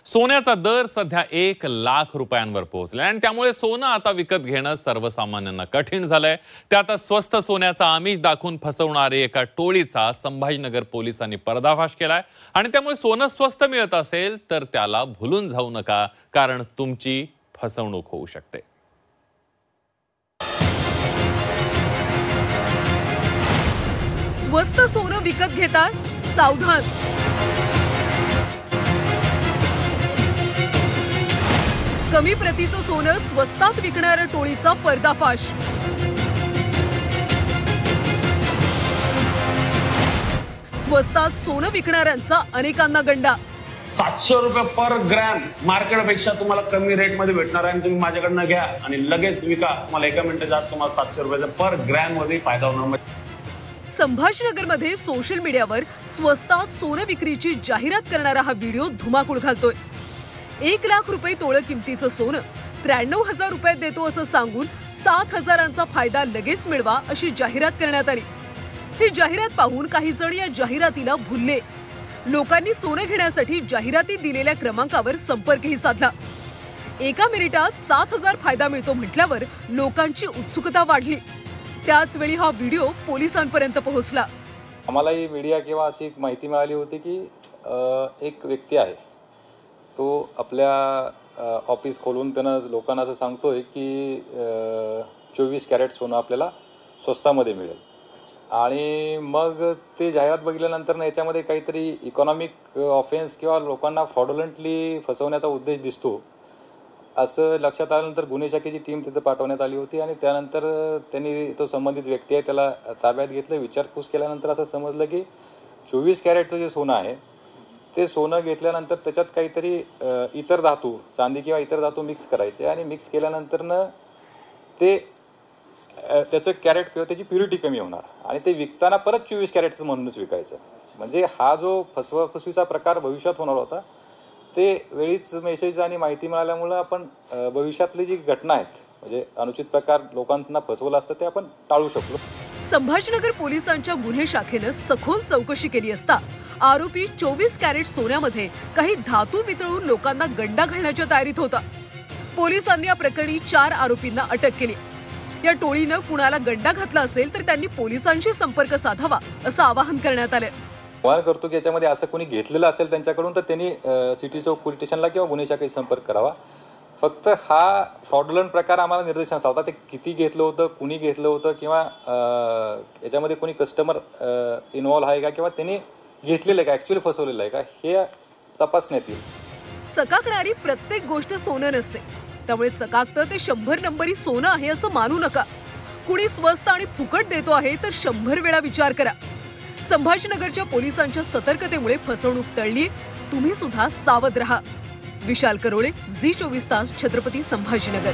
सोन्याचा दर सध्या 1,00,000 रुपयांवर पोहोचलाय आणि त्यामुळे सोनं आता विकत घेणं सर्वसामान्यांना कठीण झालंय। त्यात स्वस्त सोन्याचा आमिष दाखवून फसवणारे एका टोळीचा संभाजीनगर पोलिसांनी पर्दाफाश केलाय आणि त्यामुळे सोनं स्वस्त मिळत असेल तर त्याला भुलून जाऊ नका, कारण तुमची फसवणूक होऊ शकते। स्वस्त सोनं विकत घेतात, सावधान। कमी प्रतीचं सोनं स्वस्तात विकणाऱ्या टोळीचा पर्दाफाश। स्वस्तात सोनं विकणाऱ्यांचा अनेकांना गंडा। 700 रुपये पर ग्रॅम मार्केटपेक्षा तुम्हाला कमी रेट मध्ये भेटणार आहे। तुम्ही माझ्याकडनं घ्या आणि लगेच विका। तुम्हाला 1 मिनिटात तुम्हाला 700 रुपयाचा पर ग्रॅम मध्ये फायदा होणार। संभाजीनगरमध्ये सोशल मीडियावर स्वस्तात सोनं विक्रीची जाहिरात करणारा हा व्हिडिओ धुमाकूळ घालतोय। 1,00,000 रुपये तोळ किमतीचं सोनं 93,000 रुपयात देतो असं सांगून 7,000चा फायदा लगेच मिळवा अशी जाहिरात करण्यात आली। ही जाहिरात पाहून काही जण या जाहिरातीला भुलले। लोकांनी सोनं घेण्यासाठी जाहिरातीत दिलेल्या क्रमांकावर संपर्कही साधला। 1 मिनिटात 7,000 फायदा मिळतो म्हटल्यावर लोकांची उत्सुकता वाढली। त्याच वेळी हा व्हिडिओ पोलिसांपर्यंत पोहोचला। आम्हाला ही मीडिया किंवा अशी माहिती मिळाली होती की एक व्यक्ती आहे, तो आपल्या ऑफिस खोलून त्यानं लोकांना असं सांगतोय की 24 कॅरेट सोनं आपल्याला स्वस्तामध्ये मिळेल। आणि मग ते जाहिरात बघितल्यानंतर याच्यामध्ये काहीतरी इकॉनॉमिक ऑफेन्स किंवा लोकांना फ्रॉडुलंटली फसवण्याचा उद्देश दिसतो असं लक्षात आल्यानंतर गुन्हे शाखेची टीम तिथं पाठवण्यात आली होती आणि त्यानंतर त्यांनी तो संबंधित व्यक्ती आहे त्याला ताब्यात घेतलं। विचारपूस केल्यानंतर असं समजलं की 24 कॅरेटचं जे सोनं आहे ते सोनं घेतल्यानंतर त्याच्यात काहीतरी इतर धातू, चांदी किंवा इतर धातू मिक्स करायचे आणि मिक्स केल्यानंतरनं ते त्याचं कॅरेट किंवा त्याची प्युरिटी कमी होणार आणि ते विकताना परत 24 कॅरेटचं म्हणूनच विकायचं। म्हणजे हा जो फसवीचा प्रकार भविष्यात होणार होता ते वेळीच मेसेज आणि माहिती मिळाल्यामुळे आपण भविष्यातली जी घटना आहेत म्हणजे अनुचित प्रकार लोकांना फसवलं असतं ते आपण टाळू शकलो। संभाजीनगर पोलिसांच्या गुन्हे शाखेनं सखोल चौकशी केली असता आरोपी 24 कॅरेट सोन्यामध्ये काही धातू मिसळून लोकांना गंडा घालण्याच्या तयारीत होता। पोलिसांनी या प्रकरणी 4 आरोपींना अटक केली। या टोळीनं कुणाला गंडा घातला असेल तर त्यांनी पोलिसांशी संपर्क साधावा असं आवाहन करण्यात आलं। आवाहन करतो की याच्यामध्ये असं कोणी घेतलेलं असेल त्यांच्याकडून तर त्यांनी सिटी चौक पोलीस स्टेशनला किंवा गुन्हे शाखेशी संपर्क करावा। फक्त हा फ्रॉडुलंट प्रकार आम्हाला निर्देशांचा होता, ते किती घेतलं होतं, कुणी घेतलं होतं किंवा याच्यामध्ये कोणी कस्टमर इन्व्हॉल्व आहे का किंवा त्यांनी घेतलेलं आहे का, ऍक्च्युअली फसवलेलं आहे का हे तपासण्यात येईल। चकाकणारी प्रत्येक गोष्ट सोनं नसते, त्यामुळे चकाकतं ते 100 नंबरी सोनं आहे असं मानू नका। कुणी स्वस्त आणि फुकट देतो आहे तर 100 वेळा विचार करा। संभाजीनगरच्या पोलिसांच्या सतर्कतेमुळे फसवणूक टळली। तुम्ही सुद्धा सावध रहा। विशाल करोळे, झी 24 तास, छत्रपती संभाजीनगर।